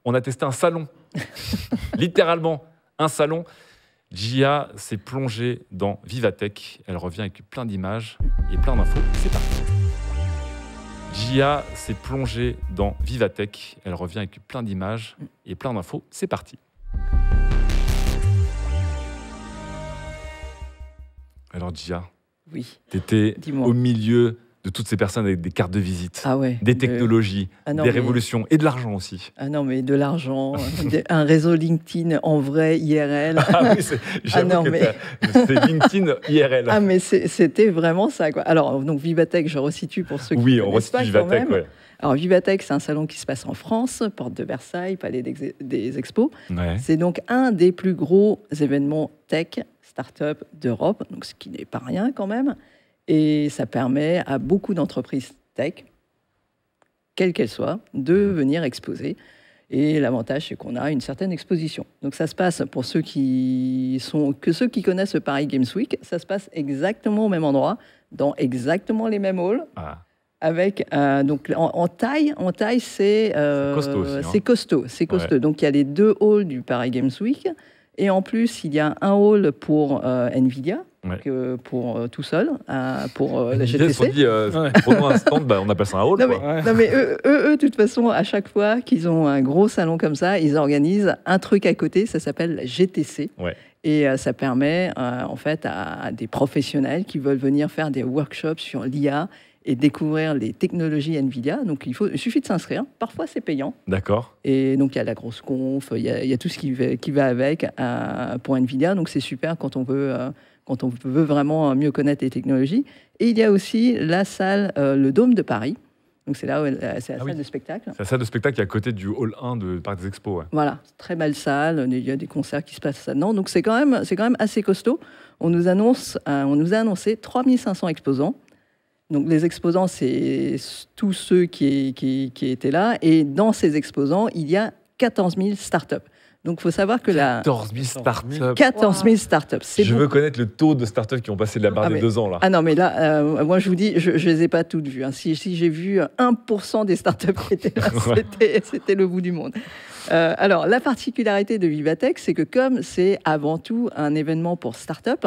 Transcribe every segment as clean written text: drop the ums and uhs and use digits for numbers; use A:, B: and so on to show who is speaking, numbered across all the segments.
A: on a testé un salon. Littéralement, un salon. Gia s'est plongée dans Vivatech. Elle revient avec plein d'images et plein d'infos. C'est parti. Gia s'est plongée dans Vivatech. Elle revient avec plein d'images et plein d'infos. C'est parti. Alors Gia,
B: oui.
A: tu étais au milieu de toutes ces personnes avec des cartes de visite, des technologies, des révolutions et de l'argent aussi.
B: Ah non, mais de l'argent, un réseau LinkedIn en vrai, IRL.
A: Ah oui, j'avoue que c'est LinkedIn IRL.
B: Ah mais c'était vraiment ça, quoi. Alors, donc Vivatech, je resitue pour ceux qui
A: connaissent pas. Oui, on resitue Vivatech, ouais.
B: Alors Vivatech, c'est un salon qui se passe en France, porte de Versailles, palais des expos. Ouais. C'est donc un des plus gros événements tech, start-up d'Europe, donc ce qui n'est pas rien quand même. Et ça permet à beaucoup d'entreprises tech, quelles qu'elles soient, de venir exposer. Et l'avantage, c'est qu'on a une certaine exposition. Donc ça se passe, pour ceux qui connaissent le Paris Games Week, ça se passe exactement au même endroit, dans exactement les mêmes halls. Ah. Avec, donc en taille, c'est
A: costaud aussi, hein.
B: C'est costaud. Ouais. Donc il y a les 2 halls du Paris Games Week. Et en plus, il y a un hall pour NVIDIA, pour tout seul, pour la GTC.
A: Pour nous, un stand, on appelle ça un hall.
B: Non, mais eux, de toute façon, à chaque fois qu'ils ont un gros salon comme ça, ils organisent un truc à côté, ça s'appelle la GTC. Ouais. Et ça permet, en fait, à des professionnels qui veulent venir faire des workshops sur l'IA et découvrir les technologies NVIDIA. Donc, il suffit de s'inscrire. Parfois, c'est payant.
A: D'accord.
B: Et donc, il y a la grosse conf, il y a tout ce qui va avec pour NVIDIA. Donc, c'est super quand on veut vraiment mieux connaître les technologies. Et il y a aussi la salle, le Dôme de Paris. Donc, c'est là où c'est la salle de spectacle.
A: C'est la salle de spectacle qui est à côté du hall 1 de Parc des Expos. Ouais.
B: Voilà, très belle salle. Il y a des concerts qui se passent là-dedans. Donc, c'est quand même assez costaud. On nous a annoncé 3500 exposants. Donc, les exposants, c'est tous ceux qui étaient là. Et dans ces exposants, il y a 14 000 startups. Donc, il faut savoir que
A: 14 000 startups.
B: 14 000 startups.
A: Je veux connaître le taux de startups qui ont passé de la barre des 2 ans. Là.
B: Ah non, mais là, moi, je vous dis, je ne les ai pas toutes vues. Hein. Si j'ai vu 1% des startups qui étaient là, c'était le bout du monde. Alors, la particularité de Vivatech, c'est que comme c'est avant tout un événement pour start-up,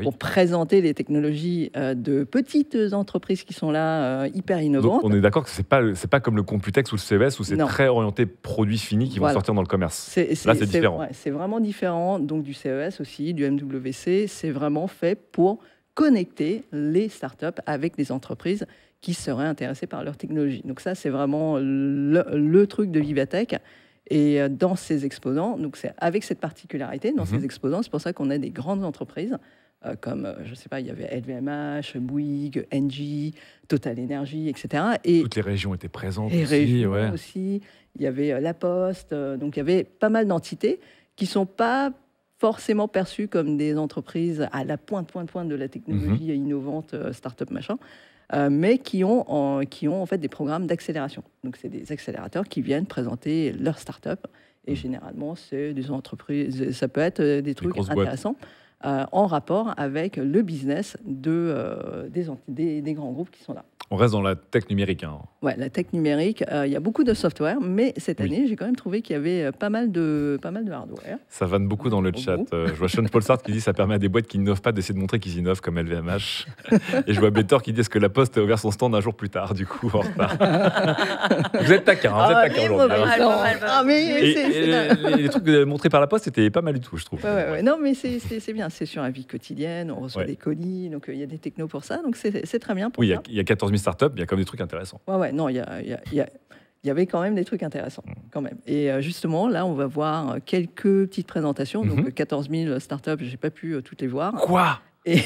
B: pour présenter les technologies de petites entreprises qui sont là, hyper innovantes.
A: Donc, on est d'accord que c'est pas comme le Computex ou le CES où c'est très orienté produits finis qui vont sortir dans le commerce. Là, c'est différent.
B: C'est vraiment différent. Donc, du CES aussi, du MWC, c'est vraiment fait pour connecter les start-up avec des entreprises qui seraient intéressées par leur technologie. Donc, ça, c'est vraiment le truc de Vivatech. Et dans ces exposants, donc c'est avec cette particularité, dans ces exposants, c'est pour ça qu'on a des grandes entreprises comme, je ne sais pas, il y avait LVMH, Bouygues, Engie, Total Energy, etc. Et
A: toutes les régions étaient présentes
B: aussi. Régions aussi. Il y avait La Poste, donc il y avait pas mal d'entités qui ne sont pas forcément perçues comme des entreprises à la pointe de la technologie innovante, start-up, machin. Mais qui ont en fait des programmes d'accélération. Donc, c'est des accélérateurs qui viennent présenter leur start-up. Et généralement, c'est des entreprises, ça peut être des trucs intéressants en rapport avec le business des grands groupes qui sont là.
A: On reste dans la tech numérique. Hein.
B: Ouais, la tech numérique, il y a beaucoup de software, mais cette année, j'ai quand même trouvé qu'il y avait pas mal de hardware.
A: Ça vanne beaucoup dans le chat. Je vois Sean Paulsart qui dit que ça permet à des boîtes qui n'innovent pas d'essayer de montrer qu'ils innovent comme LVMH. Et je vois Betor qui dit est-ce que la Poste a ouvert son stand un jour plus tard, du coup, en retard. Vous êtes taquin, aujourd'hui. Les trucs montrés par la Poste, c'était pas mal du tout, je trouve.
B: Ouais. Non, mais c'est bien. C'est sur la vie quotidienne, on reçoit des colis, donc il y a des technos pour ça. Donc c'est très bien pour ça.
A: Il y a 14 000 startups, il y a quand même des trucs intéressants.
B: Non, il y avait quand même des trucs intéressants, quand même. Et justement, là, on va voir quelques petites présentations. Donc, 14 000 startups, j'ai pas pu toutes les voir.
A: Quoi ?
B: Et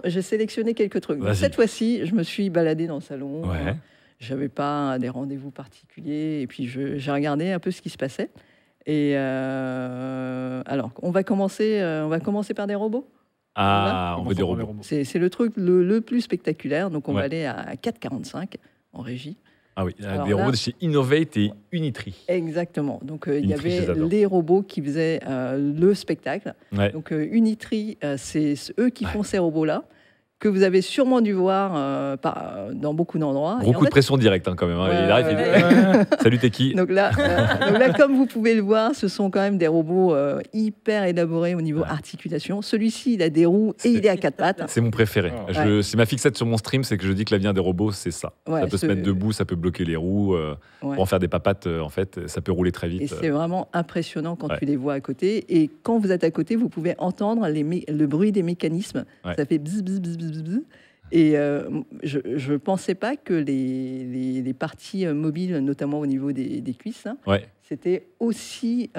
B: j'ai sélectionné quelques trucs. Donc, cette fois-ci, je me suis baladée dans le salon. J'avais pas des rendez-vous particuliers. Et puis, j'ai regardé un peu ce qui se passait. Et alors, on va commencer par des robots.
A: Ah, on veut des robots.
B: C'est le truc le plus spectaculaire. Donc, on va aller à 4,45 en régie.
A: Ah oui, des robots de chez Innovate et Unitree.
B: Exactement. Donc, il y avait les robots qui faisaient le spectacle. Donc, Unitree, c'est eux qui font ces robots-là. que vous avez sûrement dû voir dans beaucoup d'endroits.
A: Gros coup de pression directe quand même. Il arrive, il dit salut, t'es qui?
B: Donc là, comme vous pouvez le voir, ce sont quand même des robots hyper élaborés au niveau articulation. Celui-ci, il a des roues et il est à 4 pattes.
A: C'est mon préféré. C'est ma fixette sur mon stream, c'est que je dis que l'avenir des robots, c'est ça. Ça peut se mettre debout, ça peut bloquer les roues, pour en faire des papates, en fait, ça peut rouler très vite.
B: Et c'est vraiment impressionnant quand tu les vois à côté. Et quand vous êtes à côté, vous pouvez entendre le bruit des mécanismes. Ça fait bzz, bzz, bzz, bzz. Et je ne pensais pas que les parties mobiles, notamment au niveau des cuisses, c'était aussi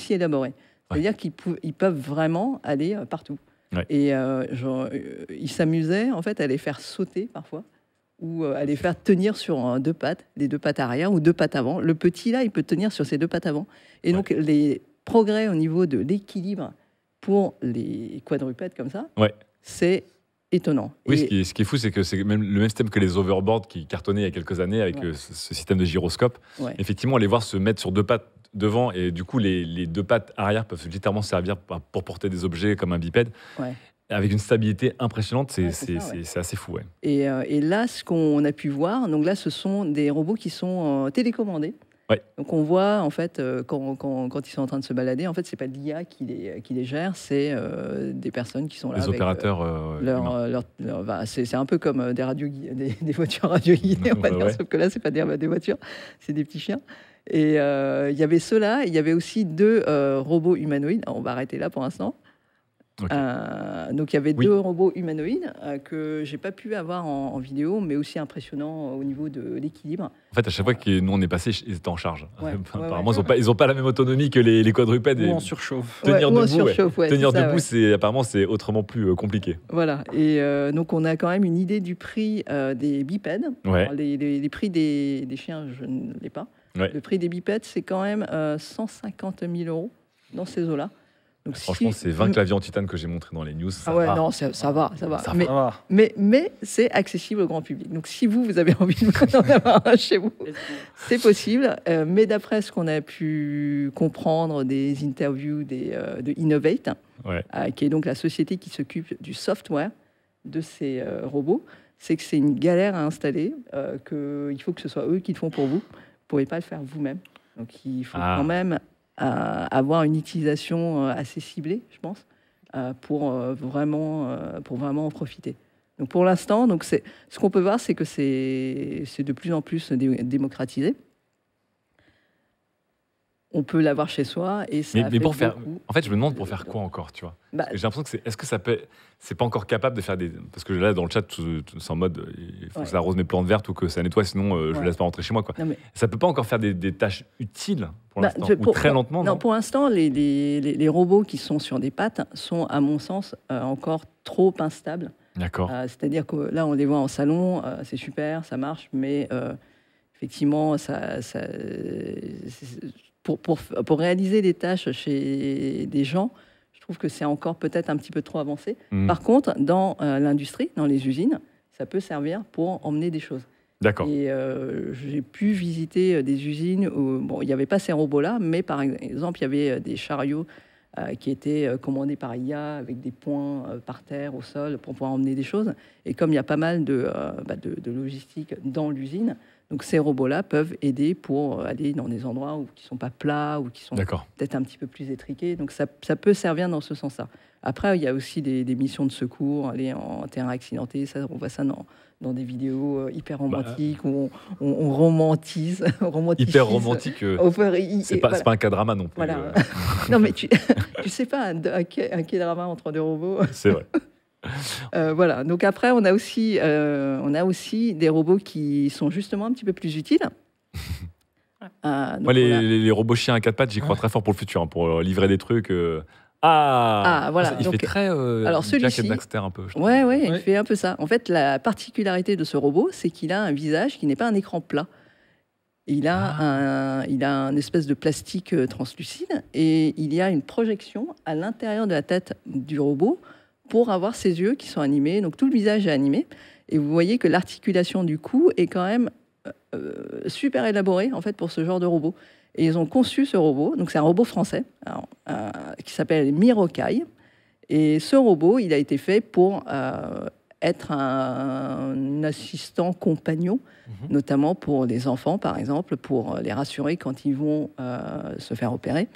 B: élaboré. C'est-à-dire qu'ils peuvent vraiment aller partout. Et ils s'amusaient en fait à les faire sauter parfois, ou à les faire tenir sur deux pattes, les deux pattes arrière ou deux pattes avant. Le petit là, il peut tenir sur ses deux pattes avant. Et donc les progrès au niveau de l'équilibre pour les quadrupèdes comme ça, c'est étonnant.
A: Oui, ce qui est fou, c'est que c'est même le même système que les overboards qui cartonnaient il y a quelques années avec ce système de gyroscope. Effectivement, les voir se mettre sur deux pattes devant, et du coup, les deux pattes arrière peuvent littéralement servir pour porter des objets comme un bipède. Avec une stabilité impressionnante, c'est assez fou.
B: Et là, ce qu'on a pu voir, donc là, ce sont des robots qui sont télécommandés. Donc on voit en fait quand ils sont en train de se balader, en fait c'est pas l'IA qui les gère, c'est des personnes qui sont là.
A: Les
B: avec,
A: opérateurs.
B: C'est un peu comme des voitures radio-guidées, on va dire, sauf que là c'est pas des voitures, c'est des petits chiens. Et il y avait ceux-là, il y avait aussi 2 robots humanoïdes. Alors, on va arrêter là pour l'instant. Donc il y avait 2 robots humanoïdes que j'ai pas pu avoir en vidéo, mais aussi impressionnants au niveau de l'équilibre.
A: En fait, à chaque fois que nous on est passé, ils étaient en charge. Apparemment, ils ont pas la même autonomie que les quadrupèdes.
C: Ou en surchauffe.
A: Tenir debout, apparemment c'est autrement plus compliqué.
B: Voilà. Et donc on a quand même une idée du prix des bipèdes. Alors, les prix des chiens, je ne l'ai pas. Le prix des bipèdes, c'est quand même 150 000 € dans ces eaux-là. Donc,
A: franchement, c'est 20 claviers en titane que j'ai montré dans les news. Ça
B: va. Mais c'est accessible au grand public. Donc, si vous avez envie d'en avoir un chez vous, c'est possible. Mais d'après ce qu'on a pu comprendre des interviews de Innovate, qui est donc la société qui s'occupe du software de ces robots, c'est que c'est une galère à installer, qu'il faut que ce soit eux qui le font pour vous. Vous ne pouvez pas le faire vous-même. Donc, il faut quand même avoir une utilisation assez ciblée, je pense, pour vraiment en profiter. Donc pour l'instant, ce qu'on peut voir, c'est que c'est de plus en plus démocratisé. On peut l'avoir chez soi et ça.
A: Mais pour faire, en fait, je me demande pour faire quoi encore, tu vois. J'ai l'impression que est-ce que ça peut, c'est pas encore capable de faire des, parce que là dans le chat, c'est en mode, il faut que ça arrose mes plantes vertes ou que ça nettoie, sinon je laisse pas rentrer chez moi, quoi. Ça peut pas encore faire des tâches utiles pour l'instant, ou très lentement.
B: Non, pour l'instant, les robots qui sont sur des pattes sont, à mon sens, encore trop instables.
A: D'accord.
B: C'est-à-dire que là, on les voit en salon, c'est super, ça marche, mais effectivement, pour réaliser des tâches chez des gens, je trouve que c'est encore peut-être un petit peu trop avancé. Par contre, dans l'industrie, dans les usines, ça peut servir pour emmener des choses.
A: D'accord.
B: Et j'ai pu visiter des usines où il n'y avait pas ces robots-là, mais par exemple, il y avait des chariots qui étaient commandés par IA avec des points par terre, au sol, pour pouvoir emmener des choses. Et comme il y a pas mal de logistique dans l'usine, donc ces robots-là peuvent aider pour aller dans des endroits qui ne sont pas plats ou qui sont peut-être un petit peu plus étriqués. Donc ça peut servir dans ce sens-là. Après, il y a aussi des missions de secours, aller en terrain accidenté. Ça, on voit ça dans des vidéos hyper romantiques où on romantise.
A: Hyper romantique. C'est pas un K-drama non plus.
B: Voilà. Non, mais tu sais pas un K-drama entre 2 robots.
A: C'est vrai.
B: Voilà. Donc après, on a aussi des robots qui sont justement un petit peu plus utiles.
A: Moi, les robots chiens à 4 pattes, j'y crois très fort pour le futur, pour livrer des trucs.
B: Voilà.
A: Il fait très Jack and Daxter un peu.
B: Il fait un peu ça. En fait, la particularité de ce robot, c'est qu'il a un visage qui n'est pas un écran plat. Il a un espèce de plastique translucide et il y a une projection à l'intérieur de la tête du robot pour avoir ses yeux qui sont animés. Donc tout le visage est animé. Et vous voyez que l'articulation du cou est quand même super élaborée en fait, pour ce genre de robot. Et ils ont conçu ce robot. Donc c'est un robot français qui s'appelle Mirokai. Et ce robot, il a été fait pour être un assistant compagnon, notamment pour les enfants, par exemple, pour les rassurer quand ils vont se faire opérer,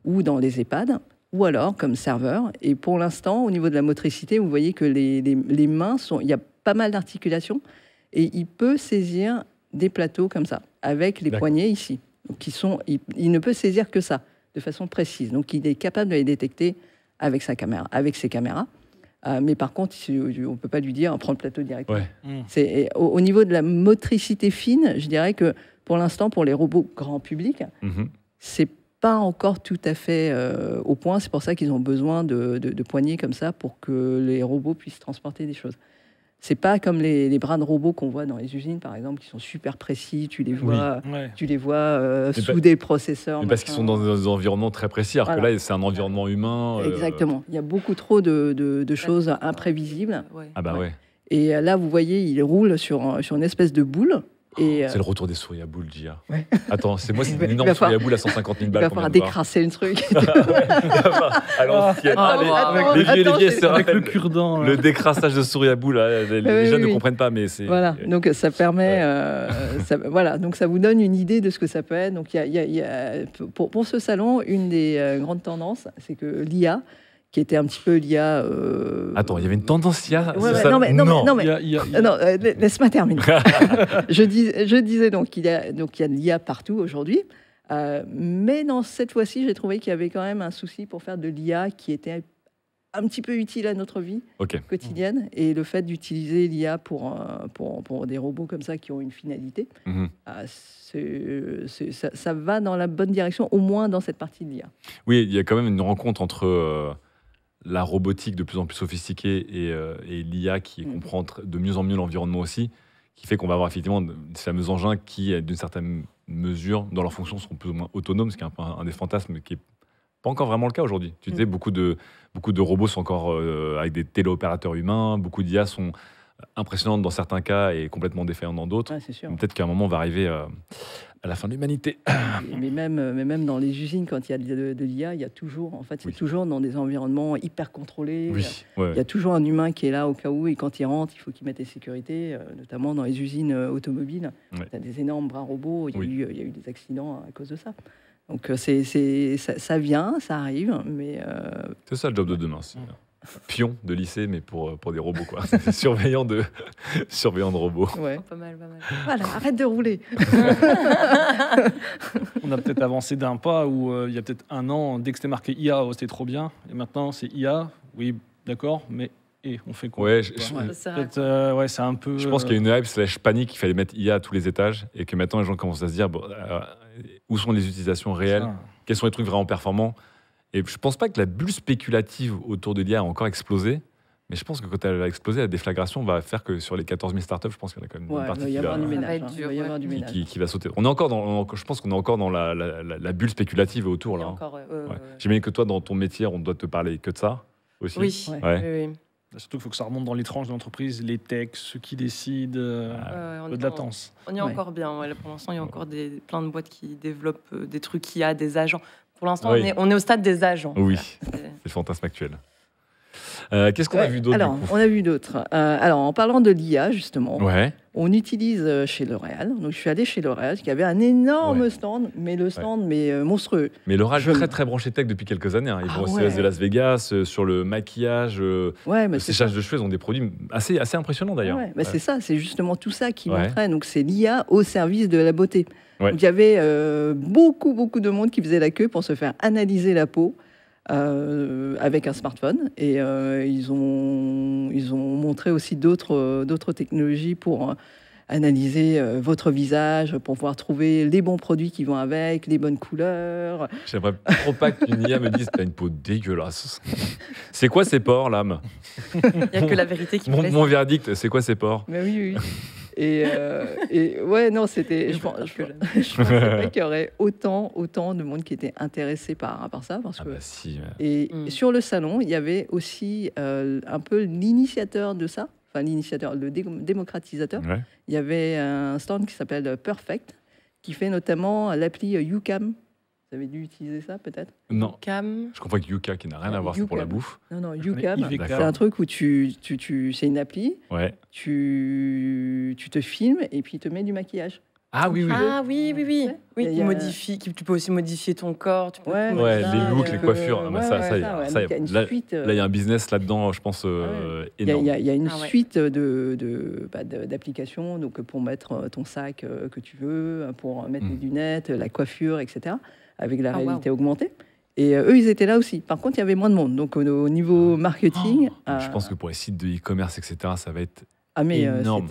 B: ou dans les EHPAD, ou alors comme serveur. Et pour l'instant, au niveau de la motricité, vous voyez que les mains, il y a pas mal d'articulations, et il peut saisir des plateaux comme ça, avec les poignets ici. Donc, il ne peut saisir que ça, de façon précise. Donc, il est capable de les détecter avec ses caméras. Mais par contre, on ne peut pas lui dire prends le plateau directement. Ouais. Au niveau de la motricité fine, je dirais que pour l'instant, pour les robots grand public, c'est pas encore tout à fait au point. C'est pour ça qu'ils ont besoin de poignées comme ça pour que les robots puissent transporter des choses. C'est pas comme les bras de robots qu'on voit dans les usines, par exemple, qui sont super précis. Tu les vois, sous des processeurs.
A: Mais parce qu'ils sont dans des environnements très précis, alors que là, c'est un environnement humain.
B: Exactement. Il y a beaucoup trop de choses imprévisibles.
A: Ah bah ouais.
B: Et là, vous voyez, il roule sur une espèce de boule.
A: C'est le retour des souris à boules, Gia. Ouais. Attends, c'est une énorme souris à boules à 150 000 balles.
B: Il va falloir décrasser le truc.
A: Alors, les vieux se rappellent
C: le cure-dent.
A: Le décrassage de souris à boules, les jeunes ne comprennent pas, mais c'est...
B: Voilà, donc ça permet... donc ça vous donne une idée de ce que ça peut être. Donc, pour ce salon, une des grandes tendances, c'est que l'IA, qui était un petit peu l'IA...
A: Attends, il y avait une tendance IA
B: Non, laisse-moi terminer. je disais donc qu'il y a de l'IA partout aujourd'hui, mais cette fois-ci, j'ai trouvé qu'il y avait quand même un souci pour faire de l'IA qui était un petit peu utile à notre vie quotidienne, et le fait d'utiliser l'IA pour des robots comme ça qui ont une finalité, ça va dans la bonne direction, au moins dans cette partie de l'IA.
A: Oui, il y a quand même une rencontre entre... la robotique de plus en plus sophistiquée et l'IA qui comprend de mieux en mieux l'environnement aussi, qui fait qu'on va avoir effectivement ces fameux engins qui, d'une certaine mesure, dans leur fonction, seront plus ou moins autonomes, ce qui est un des fantasmes qui n'est pas encore vraiment le cas aujourd'hui. Tu disais, beaucoup de robots sont encore avec des téléopérateurs humains, beaucoup d'IA sont impressionnantes dans certains cas et complètement défaillantes dans d'autres.
B: Ouais, c'est sûr.
A: Peut-être qu'à un moment, on va arriver à la fin de l'humanité.
B: Mais même dans les usines, quand il y a de l'IA, il y a toujours, en fait, c'est toujours dans des environnements hyper contrôlés. Il y a toujours un humain qui est là au cas où, et quand il rentre, il faut qu'il mette les sécurités, notamment dans les usines automobiles. Il y a des énormes bras robots, il y a eu des accidents à cause de ça. Donc ça vient, ça arrive, mais...
A: C'est ça le job de demain, c'est pion de lycée, mais pour des robots, quoi. surveillant de robots.
B: Ouais.
D: Pas mal.
B: Voilà, arrête de rouler.
C: On a peut-être avancé d'un pas où il y a peut-être un an, dès que c'était marqué IA, c'était trop bien. Et maintenant, c'est IA, oui, d'accord, mais on fait quoi?
D: C'est
C: un peu...
A: Je pense qu'il y a une hype / panique qu'il fallait mettre IA à tous les étages, et que maintenant, les gens commencent à se dire où sont les utilisations réelles, quels sont les trucs vraiment performants. Et je ne pense pas que la bulle spéculative autour de l'IA a encore explosé, mais je pense que quand elle va exploser, la déflagration va faire que sur les 14 000 startups, je pense qu'il y en a quand même une partie qui va sauter. Je pense qu'on est encore dans la bulle spéculative autour. Là. J'imagine que toi, dans ton métier, on doit te parler que de ça aussi.
D: Oui.
C: Surtout qu'il faut que ça remonte dans les tranches de l'entreprise, les techs, ceux qui décident, de latence.
D: On y est encore bien. Pour l'instant, il y a encore plein de boîtes qui développent des trucs qui a des agents. Pour l'instant, on est au stade des agents.
A: Oui, c'est le fantasme actuel. Qu'est-ce qu'on a vu d'autre?
B: Alors, on a vu d'autres. Alors, en parlant de l'IA, justement, on utilise chez L'Oréal. Donc, je suis allée chez L'Oréal, qui avait un énorme stand, mais le stand, monstrueux.
A: Mais L'Oréal est très, très branché tech depuis quelques années. Ils vont au CES de Las Vegas, sur le maquillage, le séchage de cheveux. Ils ont des produits assez impressionnants, d'ailleurs.
B: C'est ça, c'est justement tout ça qui montrait. Donc, c'est l'IA au service de la beauté. Donc, il y avait beaucoup de monde qui faisait la queue pour se faire analyser la peau avec un smartphone. Et ils ont montré aussi d'autres technologies pour analyser votre visage, pour pouvoir trouver les bons produits qui vont avec, les bonnes couleurs.
A: J'aimerais trop pas qu'une IA me dise « t'as une peau dégueulasse ». C'est quoi ces pores, l'âme?
D: Il n'y a que la vérité qui
A: mon verdict, c'est quoi ces pores?
B: Mais oui. Et c'était. Je pensais pas qu'il y aurait autant de monde qui était intéressé par ça, parce que. Et sur le salon, il y avait aussi un peu l'initiateur de ça, le démocratisateur. Il y avait un stand qui s'appelle Perfect, qui fait notamment l'appli YouCam Vous avez dû utiliser ça, peut-être?
A: Non.
D: Cam.
A: Je comprends avec Yuka qui n'a rien à voir, c'est pour la bouffe.
B: Non, YouCam,
C: D'accord.
B: c'est un truc où c'est une appli,
A: Ouais.
B: tu te filmes et puis il te met du maquillage.
A: Ah oui, oui.
D: Ah oui.
B: Il y a-
D: Qui modifie, tu peux aussi modifier ton corps. Tu peux
B: Ouais,
D: tout
A: Ouais,
D: modifier.
A: les looks, les coiffures. Ah, mais ça,
B: ouais,
A: y a-
B: ouais.
A: ça, y a-
B: Donc, il y a une
A: là,
B: suite,
A: là, il y a un business là-dedans, je pense,
B: Il y a-
A: énorme.
B: il y a une
D: Ah ouais.
B: suite d'applications donc pour mettre ton sac que tu veux, pour mettre les lunettes, la coiffure, etc., avec la
D: Ah,
B: réalité augmentée. Et eux, ils étaient là aussi. Par contre, il y avait moins de monde. Donc, au niveau marketing...
A: Je pense que pour les sites de e-commerce, etc., ça va être...
B: Ah, mais
A: énorme.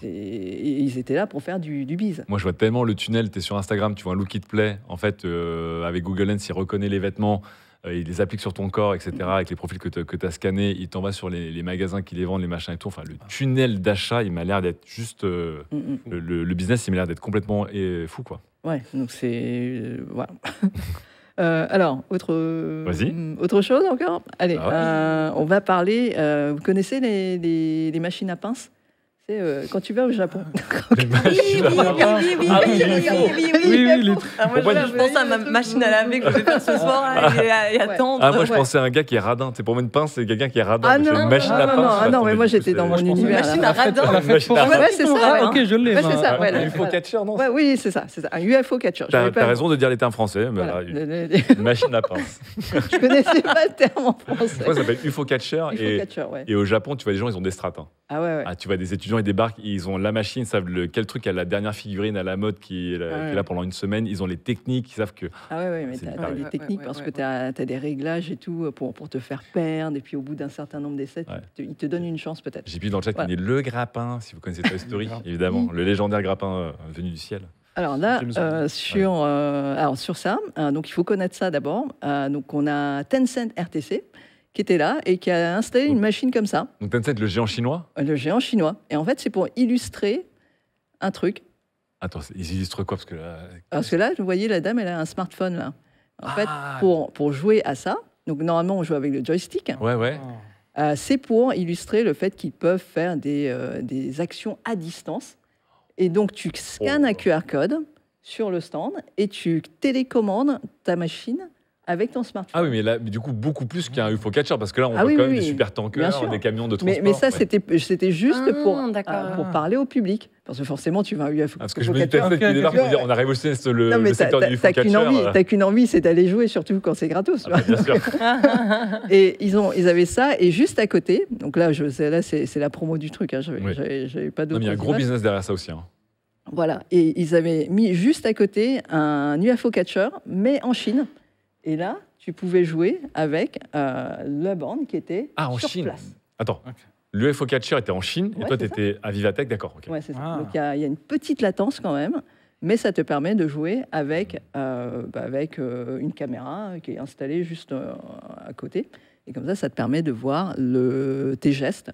B: ils étaient là pour faire du bise.
A: Moi, je vois tellement le tunnel. Tu es sur Instagram, tu vois un look qui te plaît. En fait, avec Google Lens, il reconnaît les vêtements, il les applique sur ton corps, etc., avec les profils que tu as scannés. Il t'envoie sur les magasins qui les vendent, les machins et tout. Enfin, le tunnel d'achat, il m'a l'air d'être juste... le business, il m'a l'air d'être complètement fou, quoi.
B: Ouais, donc c'est... voilà. Alors,
A: Vas-y.
B: autre chose encore? Allez,
A: Ah
B: on va parler... vous connaissez les machines à pince? C'est quand tu vas au Japon.
A: Les machines à laver. Ah oui, il faut.
D: Ah, moi, je pense à ma machine à laver que je vais faire ce soir là, et attendre.
A: Ah, moi, je
B: Ouais.
A: pensais à un gars qui est radin. C'est pour moi une pince, c'est quelqu'un qui est radin.
B: Ah
A: mais c'est
B: non,
A: une machine à pince.
B: ah non, mais moi, j'étais dans mon univers.
D: Machine
B: là.
D: à radin.
C: Elle a fait
A: Machine
C: pour
A: à
C: ça.
B: Ouais, c'est ça.
C: Ah,
B: ouais.
C: ok, je l'ai.
B: Ouais, c'est ça, ouais.
A: Il faut catcher, non?
B: Ouais, oui, c'est ça. Un UFO catcher.
A: T'as raison de dire les termes français, mais
B: Voilà.
A: là, une machine à pince.
B: Je connaissais pas le terme en français.
A: Pourquoi ça s'appelle UFO catcher?
B: UFO catcher, ouais.
A: Et au Japon, tu vois des gens, ils ont des strates. Hein.
B: Ah ouais, ouais.
A: Ah, tu vois des étudiants, ils débarquent, ils ont la machine, ils savent quel truc a la dernière figurine à la mode qui est là pendant une semaine. Ils ont les techniques, ils savent que.
B: Ah ouais, mais
A: C'est
B: t'as
A: hyper
B: des
A: bien.
B: techniques parce que t'as des réglages et tout pour te faire perdre. Et puis au bout d'un certain nombre d'essais, ils te donnent une chance peut-être.
A: J'ai vu dans le chat
B: Voilà.
A: qu'il y a le grappin, si vous connaissez Toy Story, évidemment, le légendaire grappin venu du ciel.
B: Alors là,
C: James Bond.
B: sur ça, donc il faut connaître ça d'abord. Donc on a Tencent RTC qui était là et qui a installé une machine comme ça,
A: Donc Tencent, le géant chinois.
B: le géant chinois. Et en fait, c'est pour illustrer un truc.
A: Attends, ils illustrent quoi? Parce que là,
B: Parce que là, vous voyez, la dame, elle a un smartphone là. En fait,
A: Ah.
B: pour jouer à ça, donc normalement on joue avec le joystick.
A: Ouais.
B: C'est pour illustrer le fait qu'ils peuvent faire des actions à distance. Et donc, tu scannes un QR code sur le stand et tu télécommandes ta machine avec ton smartphone.
A: Ah oui, mais là, du coup, beaucoup plus qu'un UFO catcher, parce que là, on
B: Ah
A: voit
B: oui,
A: quand
B: oui,
A: même
B: oui.
A: des super
B: Bien
A: tankers,
B: sûr.
A: des camions de transport.
B: Mais ça,
A: ouais.
B: c'était juste
D: Ah,
B: pour
D: d'accord.
B: parler au public. Parce que forcément, tu vas à UFO.
A: Parce que je me dis, Tencent,
C: Ok,
A: qui débarque
C: ok.
A: pour dire, on a révolutionné
B: Non, mais
A: le secteur du UFO
B: t'as
A: catcher.
B: qu'une envie, c'est d'aller jouer, surtout quand c'est gratos. tu vois.
A: Bien sûr.
B: Et ils avaient ça, et juste à côté, donc là, c'est la promo du truc, hein,
A: Oui.
B: j'avais pas
A: Non,
B: d'autre.
A: mais il y a un gros business derrière ça aussi. Hein.
B: Voilà, et ils avaient mis juste à côté un UFO catcher, mais en Chine. Et là, tu pouvais jouer avec la borne qui était
A: Ah, en
B: sur
A: Chine.
B: place.
A: Attends,
C: Ok.
A: l'UFO catcher était en Chine, et
B: Ouais,
A: toi, tu
B: c'est ça.
A: étais à Vivatech, d'accord. ok.
B: Ouais, c'est ça.
C: Ah.
B: Donc il y a une petite latence quand même, mais ça te permet de jouer avec une caméra qui est installée juste à côté. Et comme ça te permet de voir tes gestes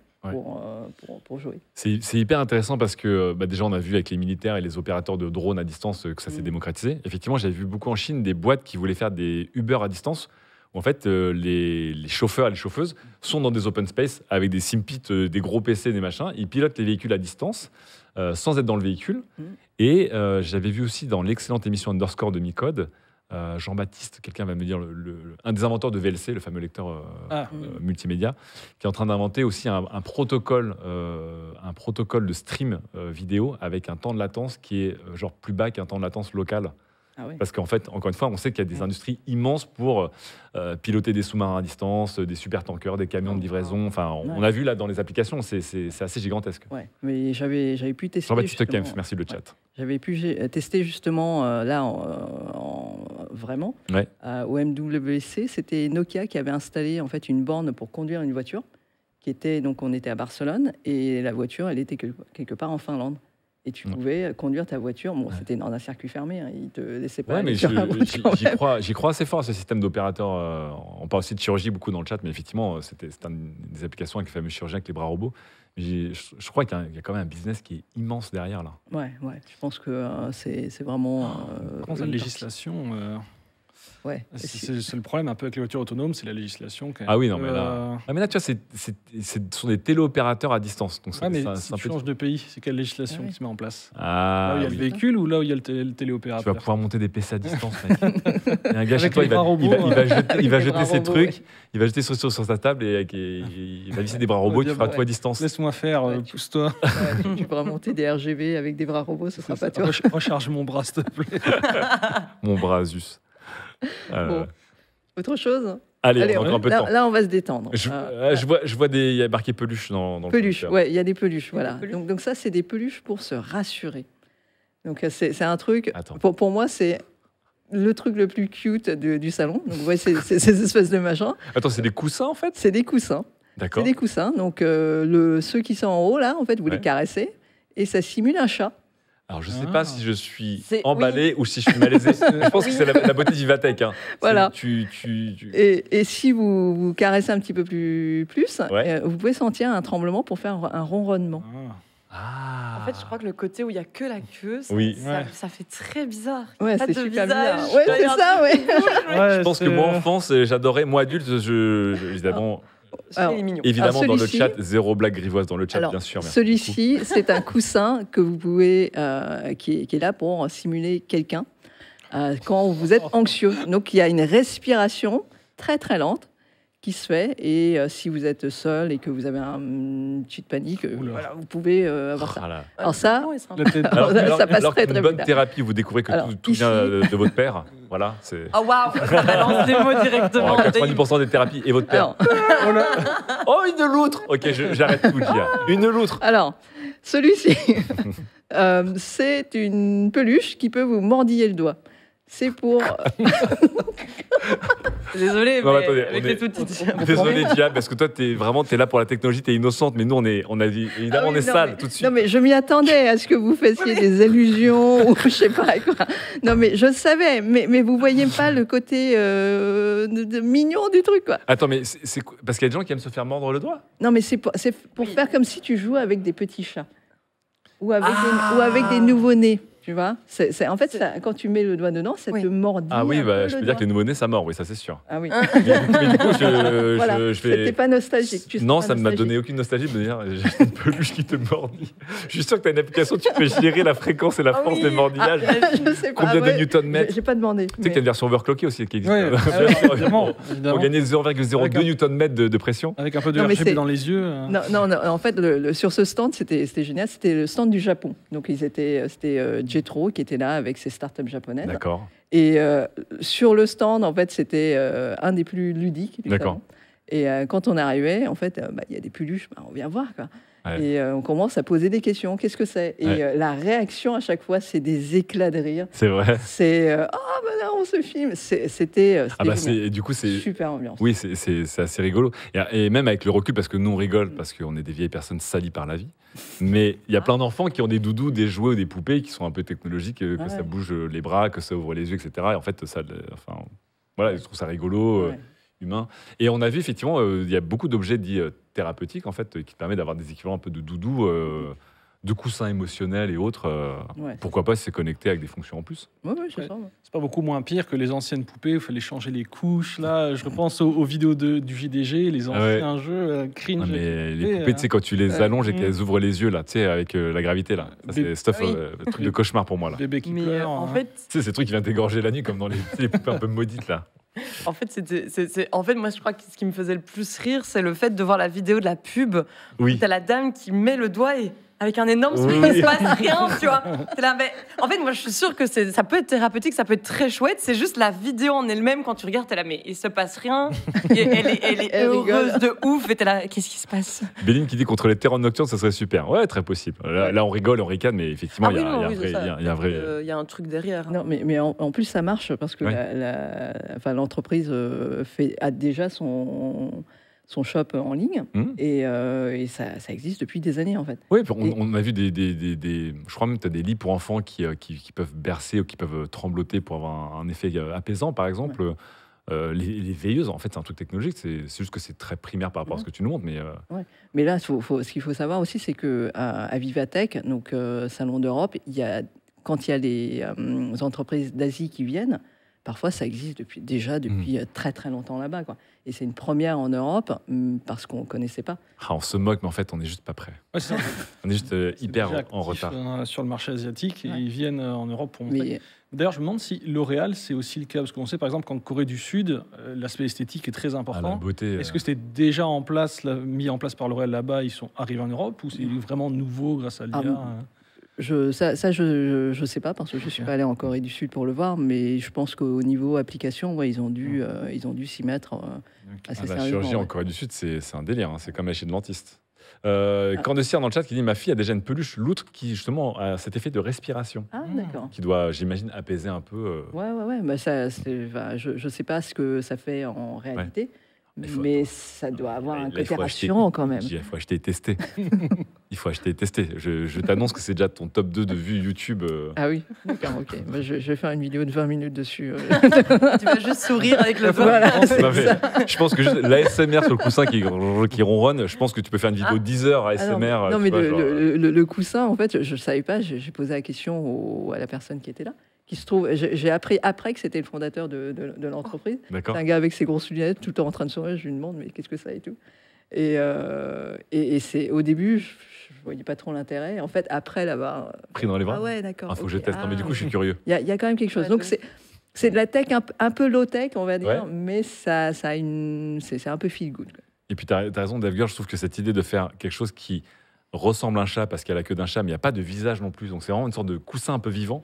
B: pour jouer.
A: C'est hyper intéressant parce que déjà, on a vu avec les militaires et les opérateurs de drones à distance que ça s'est démocratisé. Effectivement, j'avais vu beaucoup en Chine des boîtes qui voulaient faire des Uber à distance. Où en fait, les chauffeurs et les chauffeuses sont dans des open space avec des simpits, des gros PC, des machins. Ils pilotent les véhicules à distance sans être dans le véhicule. Et j'avais vu aussi dans l'excellente émission Underscore de Micode, Jean-Baptiste, quelqu'un va me dire, un des inventeurs de VLC, le fameux lecteur multimédia, qui est en train d'inventer aussi un protocole de stream vidéo avec un temps de latence qui est genre plus bas qu'un temps de latence local.
B: Ah oui.
A: Parce qu'en fait, encore une fois, on sait qu'il y a des industries immenses pour piloter des sous-marins à distance, des super-tankers, des camions de livraison. Enfin, on a vu là dans les applications, c'est assez gigantesque.
B: Ouais, mais j'avais pu tester.
A: Jean-Baptiste
B: justement-
A: Kempf, merci le chat.
B: J'avais pu tester justement vraiment
A: Ouais.
B: au MWC. C'était Nokia qui avait installé en fait une borne pour conduire une voiture. Donc on était à Barcelone et la voiture, elle était quelque part en Finlande. Et tu pouvais conduire ta voiture. Bon, c'était dans un circuit fermé. Hein, ils te laissaient pas.
A: Ouais,
B: aller
A: mais
B: sur la route quand même.
A: j'y crois assez fort à ce système d'opérateurs. On parle aussi de chirurgie beaucoup dans le chat, mais effectivement, c'est une des applications avec les fameux chirurgiens avec les bras robots. Mais je crois qu'il y a quand même un business qui est immense derrière là.
B: Ouais. Je pense que c'est vraiment.
C: Comment la législation
B: Ouais.
C: C'est le problème un peu avec les voitures autonomes, c'est la législation.
A: Ah oui, non, mais là, mais là tu vois, ce sont des téléopérateurs à distance. Donc
C: mais si tu changes de pays, c'est quelle législation qui se met en place?
A: Là
C: où il y a le véhicule ou là où il y a le téléopérateur?
A: Tu vas pouvoir monter des PC à distance, mec. Il y a un gars chez
C: Avec
A: toi,
C: les bras robots,
A: il va jeter ses
B: robots,
A: trucs, il va jeter sur sa table et il va visser des bras robots qui fera tout à distance.
C: Laisse-moi faire, pousse-toi.
B: Tu pourras monter des RGB avec des bras robots, ce sera pas toi.
C: Recharge mon bras, s'il te plaît.
A: Mon bras Asus.
B: Bon. Autre chose?
A: Allez, on a encore un peu de temps.
B: Là, on va se détendre.
A: Je vois il y a marqué peluche dans le
B: peluche, ouais, il y a des peluches, voilà. Donc ça, c'est des peluches pour se rassurer. Donc c'est un truc, pour moi, c'est le truc le plus cute du salon. Donc vous voyez, ces espèces de machins.
A: Attends, c'est des coussins en fait?
B: C'est des coussins.
A: D'accord.
B: C'est des coussins. Donc ceux qui sont en haut, là, en fait, vous les caressez et ça simule un chat.
A: Alors, je ne sais pas si je suis emballé ou si je suis malaisé. Je pense que c'est la beauté d'Ivatech. Hein.
B: Voilà. Et si vous caressez un petit peu plus, vous pouvez sentir un tremblement pour faire un ronronnement.
D: En fait, je crois que le côté où il n'y a que la queue, ça fait très bizarre.
B: Ouais, c'est super bizarre. Ouais, c'est ça, ouais.
A: Je pense que moi, enfance, j'adorais. Moi, adulte, évidemment... évidemment, dans le chat, zéro blague grivoise dans le chat, bien sûr.
B: Celui-ci, c'est un coussin que vous pouvez, qui est là pour simuler quelqu'un quand vous êtes anxieux. Donc, il y a une respiration très très lente qui se fait, et si vous êtes seul et que vous avez une petite panique, vous pouvez avoir ça. Alors ça, ça passe très très
A: une bonne thérapie, vous découvrez que tout vient de votre père. Voilà, c'est...
D: Oh waouh, ça balance des mots directement.
A: 90% des thérapies et votre père. Oh, une loutre. Ok, j'arrête tout de dire. Une loutre.
B: Alors, celui-ci, c'est une peluche qui peut vous mordiller le doigt. C'est pour...
D: Désolé,
A: non,
D: mais
A: attendez,
D: avec les tout petits.
A: Désolé, Dia, parce que toi, t'es là pour la technologie, t'es innocente, mais nous, on est sale tout de suite.
B: Non, mais je m'y attendais à ce que vous fassiez des allusions ou je sais pas quoi. Non, mais je savais, mais vous voyez pas le côté mignon du truc, quoi.
A: Attends, mais c'est parce qu'il y a des gens qui aiment se faire mordre le doigt?
B: Non, mais c'est pour faire comme si tu jouais avec des petits chats ou avec des nouveau-nés. Tu vois, en fait, quand tu mets le doigt dedans, ça te mordit.
A: Ah oui, je peux dire que les nouveau-nés, ça mord, oui, ça c'est sûr.
B: Ah oui.
A: Mais du coup,
B: voilà,
A: je vais...
B: C'était pas nostalgique.
A: Non, ça ne m'a donné aucune nostalgie de me dire j'ai une peluche qui te mordit. Je suis sûr que tu as une application, tu peux gérer la fréquence et la force des mordillages.
B: Je sais pas.
A: Combien de Newton-mètres?
B: J'ai pas demandé.
A: Tu sais qu'il y a une version overclockée aussi qui existe.
C: Évidemment.
A: Pour gagner 0,02 Newton-mètres de pression.
C: Avec un peu de RGB dans les yeux.
B: Non, en fait, sur ce stand, c'était génial. C'était le stand du Japon. Donc, c'était Jetro qui était là avec ses startups japonaises.
A: D'accord.
B: Et sur le stand, en fait, c'était un des plus ludiques.
A: D'accord.
B: Et quand on arrivait, en fait, il y a des peluches, on vient voir, quoi.
A: Ouais.
B: Et on commence à poser des questions. Qu'est-ce que c'est? Et la réaction à chaque fois, c'est des éclats de rire.
A: C'est vrai.
B: C'est là, on se filme. C'était
A: du coup, c'est
B: super ambiance.
A: Oui, c'est assez rigolo. Et même avec le recul, parce que nous, on rigole, parce qu'on est des vieilles personnes salies par la vie. Mais il y a plein d'enfants qui ont des doudous, des jouets ou des poupées qui sont un peu technologiques, que ça bouge les bras, que ça ouvre les yeux, etc. Et en fait, voilà, je trouve ça rigolo. Humain. Et on a vu effectivement, il y a beaucoup d'objets dits thérapeutiques en fait, qui permettent d'avoir des équivalents un peu de doudou, de coussins émotionnels et autres. Pourquoi pas se connecter avec des fonctions en plus?
C: C'est pas beaucoup moins pire que les anciennes poupées où il fallait changer les couches. Là, je repense aux vidéos du JDG, les anciens jeux cringe.
A: Mais les poupées, tu sais, quand tu les allonges et qu'elles ouvrent les yeux là, tu sais, avec la gravité là, c'est stuff, truc de cauchemar pour moi là.
C: Bébé qui pleure.
D: En fait,
A: tu sais, ces trucs qui viennent t'égorger la nuit comme dans les poupées un peu maudites là.
D: En fait, moi, je crois que ce qui me faisait le plus rire, c'est le fait de voir la vidéo de la pub.
A: Oui.
D: T'as la dame qui met le doigt et avec un énorme sourire, il se passe rien, tu vois. Là, mais, en fait, moi, je suis sûre que ça peut être thérapeutique, ça peut être très chouette. C'est juste la vidéo en elle-même, quand tu regardes, t'es là, mais il se passe rien. Et elle est heureuse de ouf. Et t'es là, qu'est-ce qui se passe?
A: Béline qui dit contre les terreurs nocturnes, ça serait super. Ouais, très possible. Là on rigole, on ricane, mais effectivement, il y a un
D: truc derrière.
B: Non, mais en plus, ça marche parce que l'entreprise a déjà son shop en ligne et ça existe depuis des années en fait.
A: Oui, on a vu je crois même que tu as des lits pour enfants qui peuvent bercer ou qui peuvent trembloter pour avoir un effet apaisant par exemple. Ouais. Les veilleuses, en fait, c'est un truc technologique, c'est juste que c'est très primaire par rapport à ce que tu nous montres.
B: Mais là, ce qu'il faut savoir aussi, c'est qu'à Vivatech, donc Salon d'Europe, quand il y a les entreprises d'Asie qui viennent, Parfois, ça existe depuis très très longtemps là-bas, quoi. Et c'est une première en Europe parce qu'on ne connaissait pas.
A: On se moque, mais en fait, on n'est juste pas prêt.
C: Ouais, c'est ça.
A: On est juste hyper
C: déjà
A: en
C: actif,
A: retard.
C: sur le marché asiatique, et
B: Ouais.
C: ils viennent en Europe pour montrer.
B: Mais
C: D'ailleurs, je me demande si L'Oréal, c'est aussi le cas, parce qu'on sait par exemple qu'en Corée du Sud, l'aspect esthétique est très
A: Ah, la
C: important.
A: beauté.
C: Est-ce que c'était déjà mis en place par L'Oréal là-bas, ils sont arrivés en Europe, ou c'est vraiment nouveau grâce à l'IA?
B: je sais pas parce que je suis pas allée en Corée du Sud pour le voir, mais je pense qu'au niveau application, ouais, ils ont dû s'y mettre assez
A: La
B: sérieusement.
A: chirurgie en Corée du Sud, c'est un délire. Hein. C'est comme aller chez le dentiste. Candecière dans le chat qui dit: ma fille a déjà une peluche loutre qui justement a cet effet de respiration,
B: Ah, d'accord.
A: qui doit, j'imagine, apaiser un peu.
B: Ouais. Bah, je sais pas ce que ça fait en réalité, mais ça doit avoir un
A: Là, il
B: côté
A: faut acheter.
B: rassurant quand même.
A: Il faut acheter et tester. Il faut acheter et tester. Je t'annonce que c'est déjà ton top 2 de vues YouTube.
B: Ah oui, d'accord, ok. Bah, je vais faire une vidéo de 20 minutes dessus.
D: Tu vas juste sourire avec le feu.
B: Voilà.
A: Non, mais je pense que juste l'ASMR sur le coussin qui ronronne, je pense que tu peux faire une vidéo 10 heures
B: Ah non,
A: ASMR.
B: non,
A: tu
B: mais
A: vois, genre,
B: le coussin, en fait, je ne savais pas. J'ai posé la question à la personne qui était là. Qui se trouve, j'ai appris après que c'était le fondateur de l'entreprise.
A: D'accord.
B: C'est un gars avec ses grosses lunettes, tout le temps en train de sourire. Je lui demande, mais qu'est-ce que ça et tout. Et c'est au début, je ne voyais pas trop l'intérêt. En fait, après l'avoir
A: Pris dans les bras.
B: Ah ouais, d'accord.
A: Ah, faut que je
B: ok.
A: teste. Non, mais du coup, je suis curieux.
B: Il y a quand même quelque chose.
D: Ouais,
B: Donc
D: de-
B: c'est de la tech un peu low tech, on va dire,
A: Ouais.
B: mais ça a c'est un peu feel good, quoi.
A: Et puis, tu as raison, Dave Girl, je trouve que cette idée de faire quelque chose qui ressemble à un chat parce qu'il y a la queue d'un chat, mais il n'y a pas de visage non plus. Donc, c'est vraiment une sorte de coussin un peu vivant.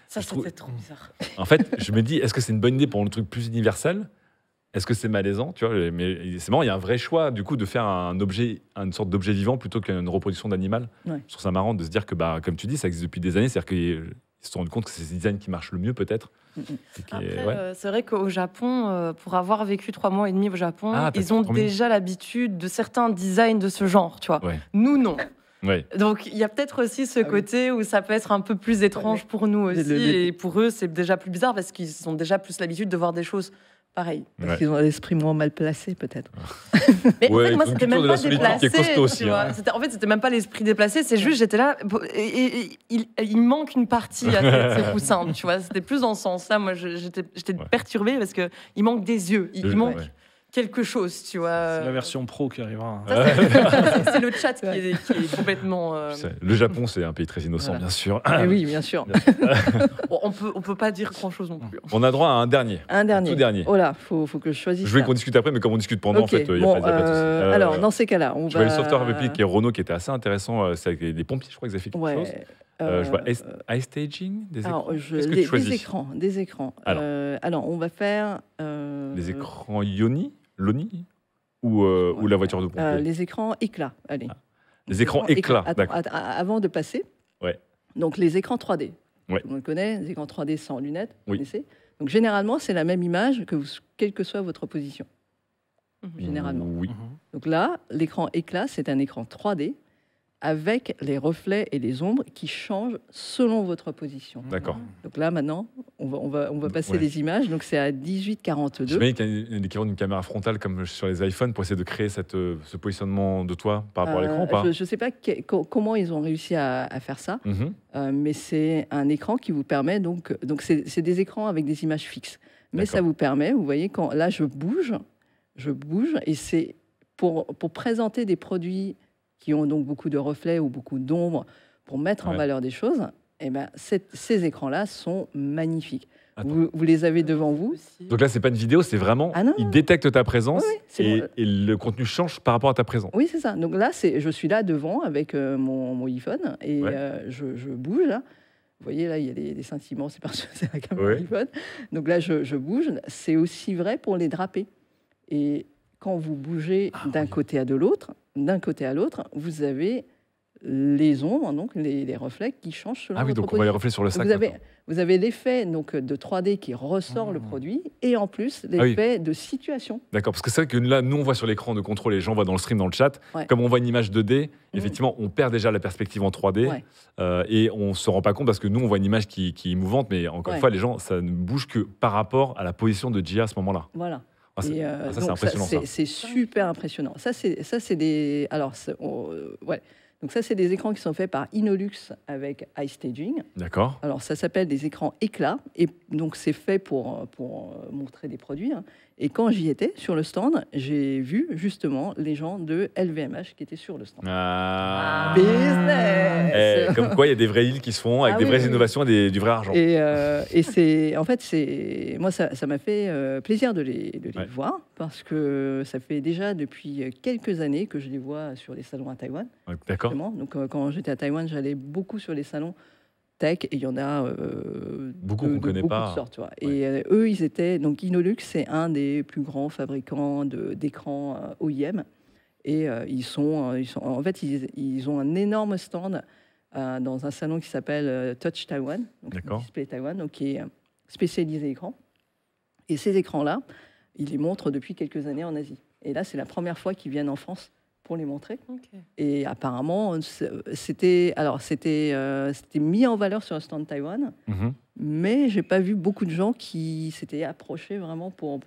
D: Ça,
A: Je trouve-
D: c'était trop bizarre.
A: En fait, je me dis, est-ce que c'est une bonne idée pour le truc plus universel? Est-ce que c'est malaisant, tu vois? Mais c'est marrant, il y a un vrai choix du coup de faire un objet, une sorte d'objet vivant plutôt qu'une reproduction d'animal.
B: Ouais.
A: Je trouve ça marrant de se dire que, bah, comme tu dis, ça existe depuis des années, c'est-à-dire qu'ils se sont rendus compte que c'est ce design qui marche le mieux peut-être.
B: Mhm.
A: Et qui
D: Après,
A: est- ouais.
D: c'est vrai qu'au Japon, pour avoir vécu 3 mois et demi au Japon,
A: Ah, t'as
D: ils ont
A: 3 mois.
D: déjà l'habitude de certains designs de ce genre, tu vois.
A: Ouais.
D: Nous, non.
A: Ouais.
D: Donc, il y a peut-être aussi ce
B: Ah oui.
D: côté où ça peut être un peu plus étrange pour nous aussi. Et pour eux, c'est déjà plus bizarre parce qu'ils ont déjà plus l'habitude de voir des choses pareilles.
B: Parce
A: Ouais.
B: qu'ils ont l'esprit moins mal placé, peut-être.
D: Mais
A: Ouais,
D: en fait, moi,
A: ils ont une
D: c'était
A: culture
D: même
A: de
D: pas
A: la solitude qui est
D: déplacé.
A: costaud aussi,
D: tu vois.
A: hein.
D: En fait, c'était même pas l'esprit déplacé. C'est juste, j'étais là. Et il manque une partie à ces coussins. Tu vois, c'était plus dans ce sens-là. Moi, j'étais
A: Ouais.
D: perturbée parce qu'il manque des yeux. Il manque
A: Ouais.
D: quelque chose, tu vois.
C: C'est la version pro qui arrivera.
D: Ça, c'est le chat qui est complètement.
A: Le Japon, c'est un pays très innocent,
B: Voilà.
A: bien sûr.
B: Et oui, bien sûr.
D: Bon, on peut pas dire grand-chose non plus.
A: On a droit à un dernier.
B: Un dernier.
A: Tout dernier.
B: Oh là, faut que je choisisse.
A: Je voulais
B: ça.
A: qu'on discute après, mais comme on discute pendant,
B: Ok,
A: en fait, il n'y a,
B: bon,
A: pas de souci.
B: alors, dans ces cas-là, on
A: je
B: va.
A: vois le software réplique qui est Renault qui était assez intéressant. C'est avec des pompiers, je crois qu'ils avaient fait quelque chose.
B: Ouais.
A: Je vois eye staging, des écrans.
B: Alors,
A: Qu'est-ce que tu choisis?
B: des écrans. Alors, on va faire.
A: Les écrans Loni ou la voiture de pompier?
B: Les écrans éclats, allez.
A: Les écrans éclats,
B: Attends,
A: d'accord.
B: avant de passer,
A: Ouais.
B: donc les écrans 3D.
A: Ouais.
B: Tout le monde connaît, les écrans 3D sans lunettes, vous
A: Oui.
B: connaissez. Donc généralement, c'est la même image, quelle que soit votre position, généralement.
A: Oui.
B: Donc là, l'écran éclat, c'est un écran 3D avec les reflets et les ombres qui changent selon votre position.
A: D'accord.
B: Donc là, maintenant, on va passer
A: Ouais.
B: les images. Donc c'est à 18-42.
A: J'imagine qu'il y a l'équivalent d'une caméra frontale comme sur les iPhones pour essayer de créer ce positionnement de toi par rapport à l'écran ou pas?
B: Je ne sais pas comment ils ont réussi à faire ça,
A: Mhm.
B: mais c'est un écran qui vous permet donc c'est des écrans avec des images fixes, mais
A: D'accord.
B: ça vous permet, vous voyez, quand là je bouge et c'est pour présenter des produits qui ont donc beaucoup de reflets ou beaucoup d'ombre pour mettre en
A: Ouais.
B: valeur des choses. Et ben ces écrans-là sont magnifiques.
A: Attends.
B: Vous les avez devant vous.
A: Donc là, c'est pas une vidéo, c'est vraiment.
B: Ah non,
A: il détecte ta présence
B: Oui, oui, c'est
A: et,
B: bon.
A: et le contenu change par rapport à ta présence.
B: Oui, c'est ça. Donc là, je suis là devant avec mon iPhone et
A: Ouais.
B: je bouge. Là. Vous voyez, là, il y a des scintillements, c'est parce que c'est la caméra
A: Ouais.
B: iPhone. Donc là, je bouge. C'est aussi vrai pour les drapés. Et quand vous bougez d'un côté à l'autre, vous avez les ombres, donc les reflets qui changent selon
A: Ah oui,
B: votre
A: donc on va les
B: position.
A: reflets sur le sac.
B: Donc vous avez l'effet donc, de 3D qui ressort le produit et en plus
A: Ah oui.
B: l'effet de situation.
A: D'accord, parce que c'est vrai que là, nous, on voit sur l'écran de contrôle, les gens voient dans le stream, dans le chat.
B: Ouais.
A: Comme on voit une image 2D,
B: Mhm.
A: effectivement, on perd déjà la perspective en 3D
B: Ouais.
A: et on ne se rend pas compte parce que nous, on voit une image qui est mouvante, mais encore une
B: Ouais.
A: fois, les gens, ça ne bouge que par rapport à la position de Gia à ce moment-là.
B: Voilà.
A: Ah, c'est
B: Et,
A: c'est
B: donc
A: impressionnant, ça.
B: C'est super impressionnant. Ça, c'est des. Alors, ouais. Donc ça, c'est des écrans qui sont faits par Innolux avec iStaging.
A: D'accord.
B: Alors ça s'appelle des écrans éclats, et donc c'est fait pour montrer des produits. Hein. Et quand j'y étais sur le stand, j'ai vu justement les gens de LVMH qui étaient sur le stand.
A: Ah.
B: Business.
A: Comme quoi, il y a des vrais deals qui se font avec des vraies innovations et du vrai argent.
B: Et c'est, en fait, moi, ça m'a fait plaisir de les voir, parce que ça fait déjà depuis quelques années que je les vois sur les salons à Taïwan.
A: D'accord.
B: Donc quand j'étais à Taïwan, j'allais beaucoup sur les salons tech, et il y en a
A: beaucoup qu'on connaît pas.
B: de sortes, tu vois. Et eux, ils étaient, donc Innolux, c'est un des plus grands fabricants d'écrans OEM, et ils ont un énorme stand dans un salon qui s'appelle Touch Taiwan, donc Display Taiwan, donc qui est spécialisé écran. Et ces écrans-là, ils les montrent depuis quelques années en Asie. Et là, c'est la première fois qu'ils viennent en France pour les montrer. Okay. Et apparemment, c'était mis en valeur sur le stand de Taïwan, mais j'ai pas vu beaucoup de gens qui s'étaient approchés vraiment pour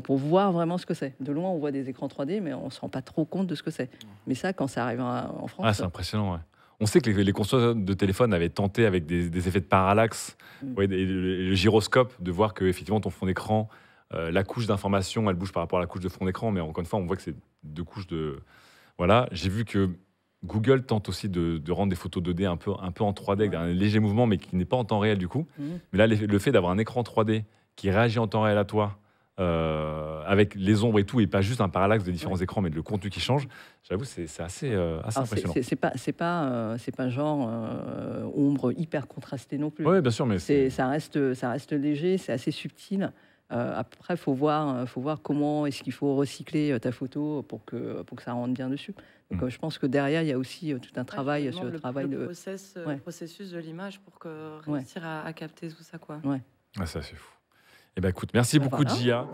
B: voir vraiment ce que c'est. De loin, on voit des écrans 3D, mais on se rend pas trop compte de ce que c'est. Mais ça, quand ça arrive en France...
A: c'est impressionnant, ouais. On sait que les constructeurs de téléphones avaient tenté avec des effets de parallaxe, et le gyroscope, de voir que effectivement ton fond d'écran, la couche d'information, elle bouge par rapport à la couche de fond d'écran, mais encore une fois, on voit que c'est 2 couches de... Voilà, j'ai vu que Google tente aussi de rendre des photos 2D un peu en 3D, avec un léger mouvement, mais qui n'est pas en temps réel du coup. Mais là, le fait d'avoir un écran 3D qui réagit en temps réel à toi, avec les ombres et tout, et pas juste un parallaxe de différents écrans, mais de le contenu qui change, j'avoue, c'est assez impressionnant.
B: C'est pas genre ombre hyper contrastée non plus.
A: Oui, bien sûr, mais
B: ça reste léger, c'est assez subtil. Après, faut voir comment est-ce qu'il faut recycler ta photo pour que ça rentre bien dessus. Donc, je pense que derrière, il y a aussi tout un travail sur le travail de
D: processus de l'image pour réussir à capter tout ça, quoi.
B: Ouais.
A: Ça, c'est fou. Eh ben, écoute, merci beaucoup, Gia.